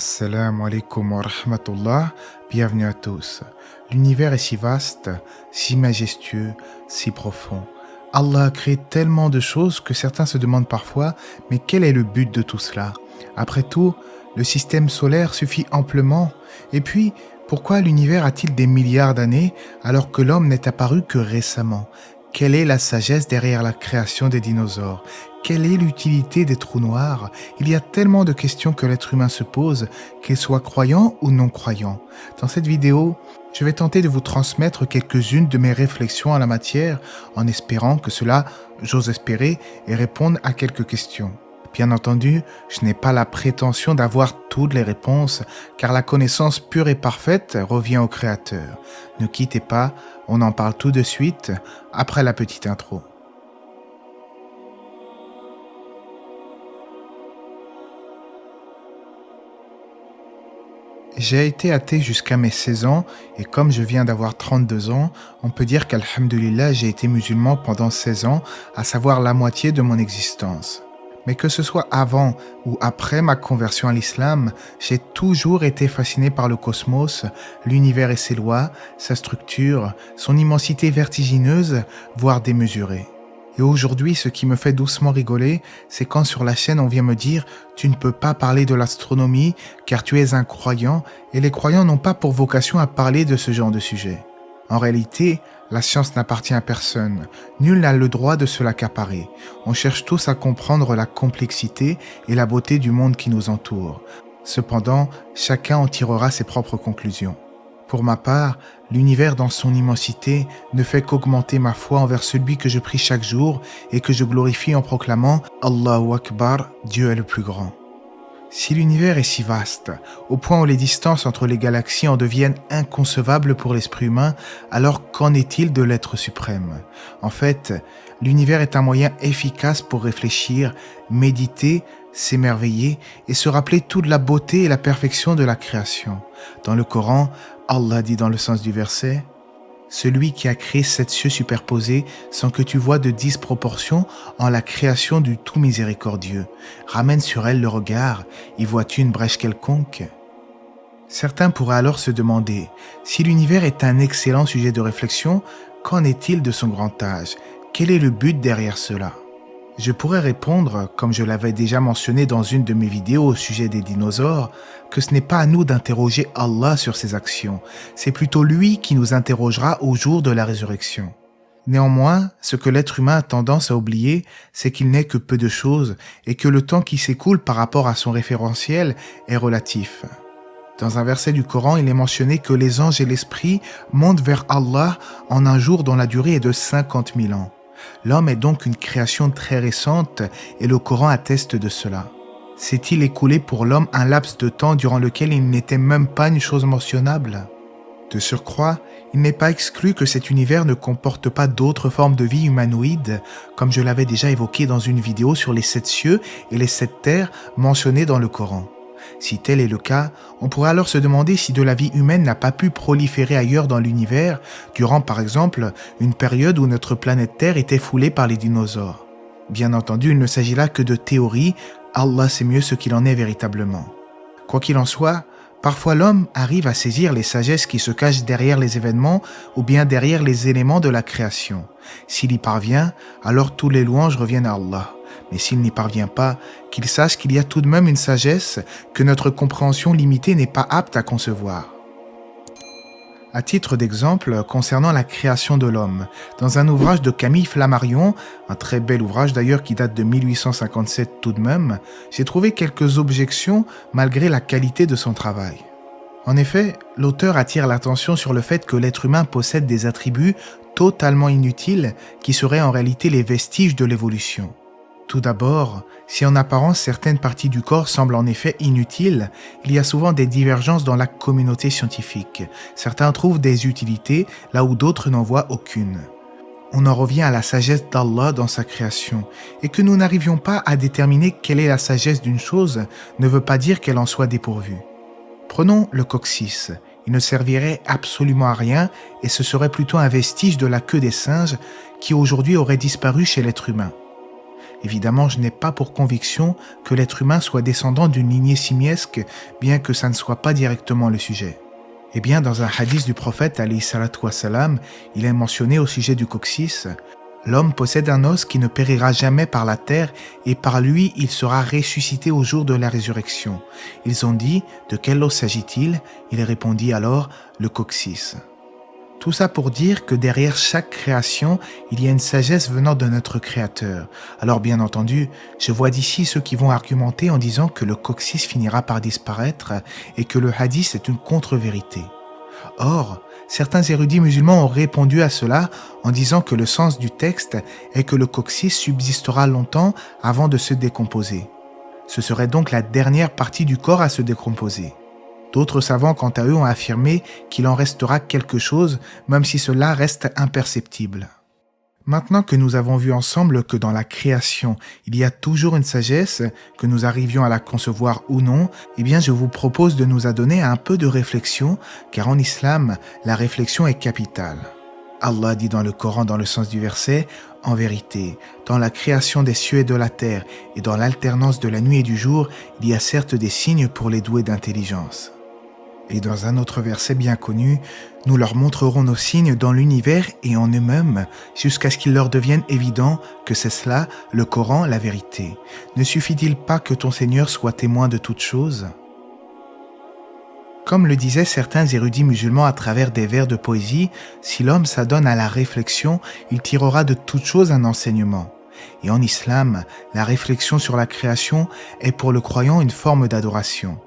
Assalamu alaikum wa rahmatullah, bienvenue à tous. L'univers est si vaste, si majestueux, si profond. Allah a créé tellement de choses que certains se demandent parfois, mais quel est le but de tout cela? Après tout, le système solaire suffit amplement. Et puis, pourquoi l'univers a-t-il des milliards d'années alors que l'homme n'est apparu que récemment? Quelle est la sagesse derrière la création des dinosaures? Quelle est l'utilité des trous noirs? Il y a tellement de questions que l'être humain se pose, qu'il soit croyant ou non croyant. Dans cette vidéo, je vais tenter de vous transmettre quelques-unes de mes réflexions en la matière, en espérant que cela, j'ose espérer, et répondre à quelques questions. Bien entendu, je n'ai pas la prétention d'avoir toutes les réponses, car la connaissance pure et parfaite revient au Créateur. Ne quittez pas, on en parle tout de suite, après la petite intro. J'ai été athée jusqu'à mes 16 ans et comme je viens d'avoir 32 ans, on peut dire qu'alhamdoulilah, j'ai été musulman pendant 16 ans, à savoir la moitié de mon existence. Mais que ce soit avant ou après ma conversion à l'islam, j'ai toujours été fasciné par le cosmos, l'univers et ses lois, sa structure, son immensité vertigineuse, voire démesurée. Et aujourd'hui, ce qui me fait doucement rigoler, c'est quand sur la chaîne on vient me dire « Tu ne peux pas parler de l'astronomie car tu es un croyant et les croyants n'ont pas pour vocation à parler de ce genre de sujet. » En réalité, la science n'appartient à personne. Nul n'a le droit de se l'accaparer. On cherche tous à comprendre la complexité et la beauté du monde qui nous entoure. Cependant, chacun en tirera ses propres conclusions. Pour ma part, l'univers dans son immensité ne fait qu'augmenter ma foi envers celui que je prie chaque jour et que je glorifie en proclamant « Allahu Akbar, Dieu est le plus grand ». Si l'univers est si vaste, au point où les distances entre les galaxies en deviennent inconcevables pour l'esprit humain, alors qu'en est-il de l'être suprême? En fait, l'univers est un moyen efficace pour réfléchir, méditer, s'émerveiller et se rappeler toute la beauté et la perfection de la création. Dans le Coran, Allah dit dans le sens du verset « Celui qui a créé 7 cieux superposés sans que tu vois de disproportion en la création du tout miséricordieux. Ramène sur elle le regard, y vois-tu une brèche quelconque ?» Certains pourraient alors se demander, si l'univers est un excellent sujet de réflexion, qu'en est-il de son grand âge? Quel est le but derrière cela? Je pourrais répondre, comme je l'avais déjà mentionné dans une de mes vidéos au sujet des dinosaures, que ce n'est pas à nous d'interroger Allah sur ses actions, c'est plutôt lui qui nous interrogera au jour de la résurrection. Néanmoins, ce que l'être humain a tendance à oublier, c'est qu'il n'est que peu de choses et que le temps qui s'écoule par rapport à son référentiel est relatif. Dans un verset du Coran, il est mentionné que les anges et l'esprit montent vers Allah en un jour dont la durée est de 50 000 ans. L'homme est donc une création très récente et le Coran atteste de cela. S'est-il écoulé pour l'homme un laps de temps durant lequel il n'était même pas une chose mentionnable? De surcroît, il n'est pas exclu que cet univers ne comporte pas d'autres formes de vie humanoïdes, comme je l'avais déjà évoqué dans une vidéo sur les 7 cieux et les 7 terres mentionnées dans le Coran. Si tel est le cas, on pourrait alors se demander si de la vie humaine n'a pas pu proliférer ailleurs dans l'univers, durant par exemple une période où notre planète Terre était foulée par les dinosaures. Bien entendu, il ne s'agit là que de théorie, Allah sait mieux ce qu'il en est véritablement. Quoi qu'il en soit, parfois l'homme arrive à saisir les sagesses qui se cachent derrière les événements ou bien derrière les éléments de la création. S'il y parvient, alors tous les louanges reviennent à Allah. Mais s'il n'y parvient pas, qu'il sache qu'il y a tout de même une sagesse que notre compréhension limitée n'est pas apte à concevoir. À titre d'exemple, concernant la création de l'homme, dans un ouvrage de Camille Flammarion, un très bel ouvrage d'ailleurs qui date de 1857 tout de même, j'ai trouvé quelques objections malgré la qualité de son travail. En effet, l'auteur attire l'attention sur le fait que l'être humain possède des attributs totalement inutiles qui seraient en réalité les vestiges de l'évolution. Tout d'abord, si en apparence certaines parties du corps semblent en effet inutiles, il y a souvent des divergences dans la communauté scientifique. Certains trouvent des utilités là où d'autres n'en voient aucune. On en revient à la sagesse d'Allah dans sa création, et que nous n'arrivions pas à déterminer quelle est la sagesse d'une chose ne veut pas dire qu'elle en soit dépourvue. Prenons le coccyx. Il ne servirait absolument à rien et ce serait plutôt un vestige de la queue des singes qui aujourd'hui aurait disparu chez l'être humain. Évidemment, je n'ai pas pour conviction que l'être humain soit descendant d'une lignée simiesque, bien que ça ne soit pas directement le sujet. Eh bien, dans un hadith du prophète, alayhi salatu wassalam, il est mentionné au sujet du coccyx: l'homme possède un os qui ne périra jamais par la terre, et par lui il sera ressuscité au jour de la résurrection. Ils ont dit: de quel os s'agit-il? Il répondit alors: le coccyx. Tout ça pour dire que derrière chaque création, il y a une sagesse venant de notre Créateur. Alors bien entendu, je vois d'ici ceux qui vont argumenter en disant que le coccyx finira par disparaître et que le hadith est une contre-vérité. Or, certains érudits musulmans ont répondu à cela en disant que le sens du texte est que le coccyx subsistera longtemps avant de se décomposer. Ce serait donc la dernière partie du corps à se décomposer. D'autres savants, quant à eux, ont affirmé qu'il en restera quelque chose, même si cela reste imperceptible. Maintenant que nous avons vu ensemble que dans la création, il y a toujours une sagesse, que nous arrivions à la concevoir ou non, eh bien je vous propose de nous adonner à un peu de réflexion, car en islam, la réflexion est capitale. Allah dit dans le Coran, dans le sens du verset: « En vérité, dans la création des cieux et de la terre, et dans l'alternance de la nuit et du jour, il y a certes des signes pour les doués d'intelligence. » Et dans un autre verset bien connu, « Nous leur montrerons nos signes dans l'univers et en eux-mêmes, jusqu'à ce qu'il leur devienne évident que c'est cela, le Coran, la vérité. Ne suffit-il pas que ton Seigneur soit témoin de toutes choses ?» Comme le disaient certains érudits musulmans à travers des vers de poésie, si l'homme s'adonne à la réflexion, il tirera de toutes choses un enseignement. Et en islam, la réflexion sur la création est pour le croyant une forme d'adoration.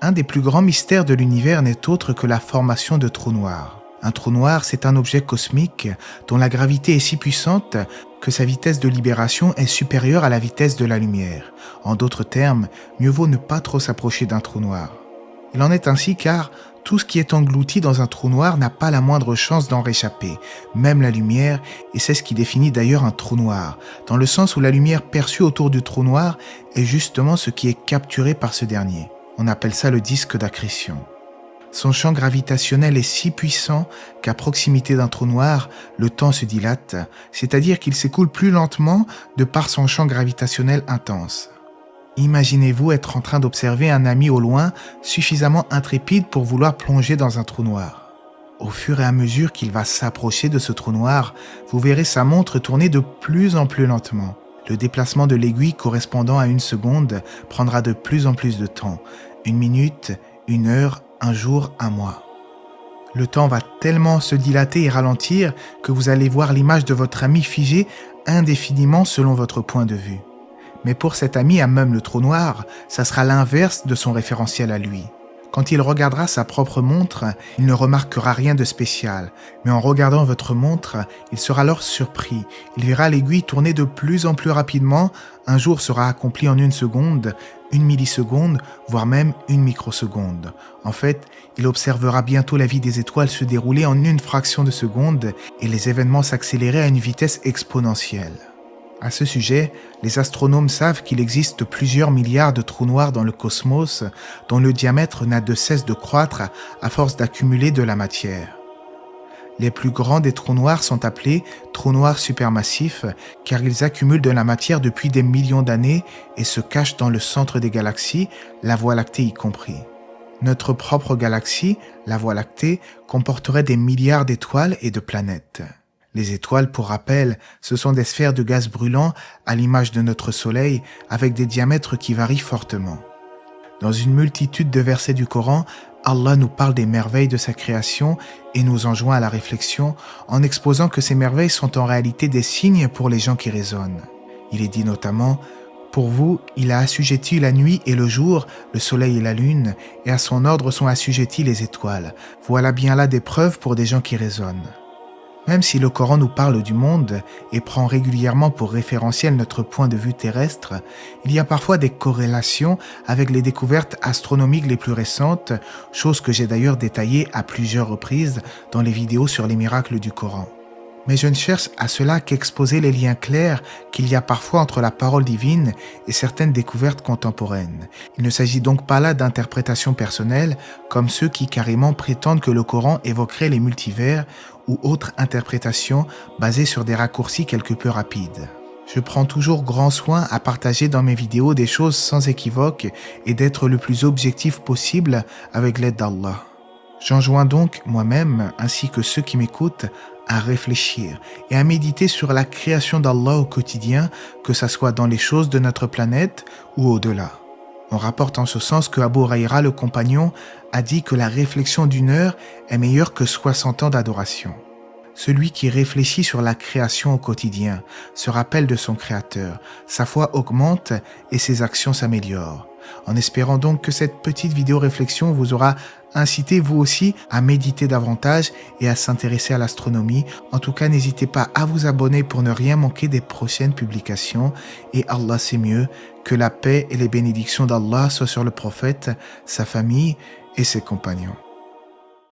Un des plus grands mystères de l'univers n'est autre que la formation de trous noirs. Un trou noir, c'est un objet cosmique dont la gravité est si puissante que sa vitesse de libération est supérieure à la vitesse de la lumière. En d'autres termes, mieux vaut ne pas trop s'approcher d'un trou noir. Il en est ainsi car tout ce qui est englouti dans un trou noir n'a pas la moindre chance d'en réchapper, même la lumière, et c'est ce qui définit d'ailleurs un trou noir, dans le sens où la lumière perçue autour du trou noir est justement ce qui est capturé par ce dernier. On appelle ça le disque d'accrétion. Son champ gravitationnel est si puissant qu'à proximité d'un trou noir, le temps se dilate, c'est-à-dire qu'il s'écoule plus lentement de par son champ gravitationnel intense. Imaginez-vous être en train d'observer un ami au loin suffisamment intrépide pour vouloir plonger dans un trou noir. Au fur et à mesure qu'il va s'approcher de ce trou noir, vous verrez sa montre tourner de plus en plus lentement. Le déplacement de l'aiguille correspondant à 1 seconde prendra de plus en plus de temps. 1 minute, 1 heure, 1 jour, 1 mois. Le temps va tellement se dilater et ralentir que vous allez voir l'image de votre ami figée indéfiniment selon votre point de vue. Mais pour cet ami à même le trou noir, ça sera l'inverse de son référentiel à lui. Quand il regardera sa propre montre, il ne remarquera rien de spécial. Mais en regardant votre montre, il sera alors surpris. Il verra l'aiguille tourner de plus en plus rapidement. Un jour sera accompli en 1 seconde, 1 milliseconde, voire même 1 microseconde. En fait, il observera bientôt la vie des étoiles se dérouler en 1 fraction de seconde et les événements s'accélérer à une vitesse exponentielle. À ce sujet, les astronomes savent qu'il existe plusieurs milliards de trous noirs dans le cosmos dont le diamètre n'a de cesse de croître à force d'accumuler de la matière. Les plus grands des trous noirs sont appelés trous noirs supermassifs car ils accumulent de la matière depuis des millions d'années et se cachent dans le centre des galaxies, la Voie lactée y compris. Notre propre galaxie, la Voie lactée, comporterait des milliards d'étoiles et de planètes. Les étoiles, pour rappel, ce sont des sphères de gaz brûlant à l'image de notre Soleil avec des diamètres qui varient fortement. Dans une multitude de versets du Coran, Allah nous parle des merveilles de sa création et nous enjoint à la réflexion en exposant que ces merveilles sont en réalité des signes pour les gens qui raisonnent. Il est dit notamment « Pour vous, il a assujetti la nuit et le jour, le soleil et la lune, et à son ordre sont assujettis les étoiles. Voilà bien là des preuves pour des gens qui raisonnent. » Même si le Coran nous parle du monde et prend régulièrement pour référentiel notre point de vue terrestre, il y a parfois des corrélations avec les découvertes astronomiques les plus récentes, chose que j'ai d'ailleurs détaillée à plusieurs reprises dans les vidéos sur les miracles du Coran. Mais je ne cherche à cela qu'exposer les liens clairs qu'il y a parfois entre la parole divine et certaines découvertes contemporaines. Il ne s'agit donc pas là d'interprétations personnelles, comme ceux qui carrément prétendent que le Coran évoquerait les multivers ou autres interprétations basées sur des raccourcis quelque peu rapides. Je prends toujours grand soin à partager dans mes vidéos des choses sans équivoque et d'être le plus objectif possible avec l'aide d'Allah. J'enjoins donc moi-même, ainsi que ceux qui m'écoutent, à réfléchir et à méditer sur la création d'Allah au quotidien, que ce soit dans les choses de notre planète ou au-delà. On rapporte en ce sens que Abu Huraïra, le compagnon, a dit que la réflexion d'une heure est meilleure que 60 ans d'adoration. Celui qui réfléchit sur la création au quotidien se rappelle de son Créateur, sa foi augmente et ses actions s'améliorent. En espérant donc que cette petite vidéo réflexion vous aura incité vous aussi à méditer davantage et à s'intéresser à l'astronomie. En tout cas, n'hésitez pas à vous abonner pour ne rien manquer des prochaines publications. Et Allah sait mieux. Que la paix et les bénédictions d'Allah soient sur le prophète, sa famille et ses compagnons.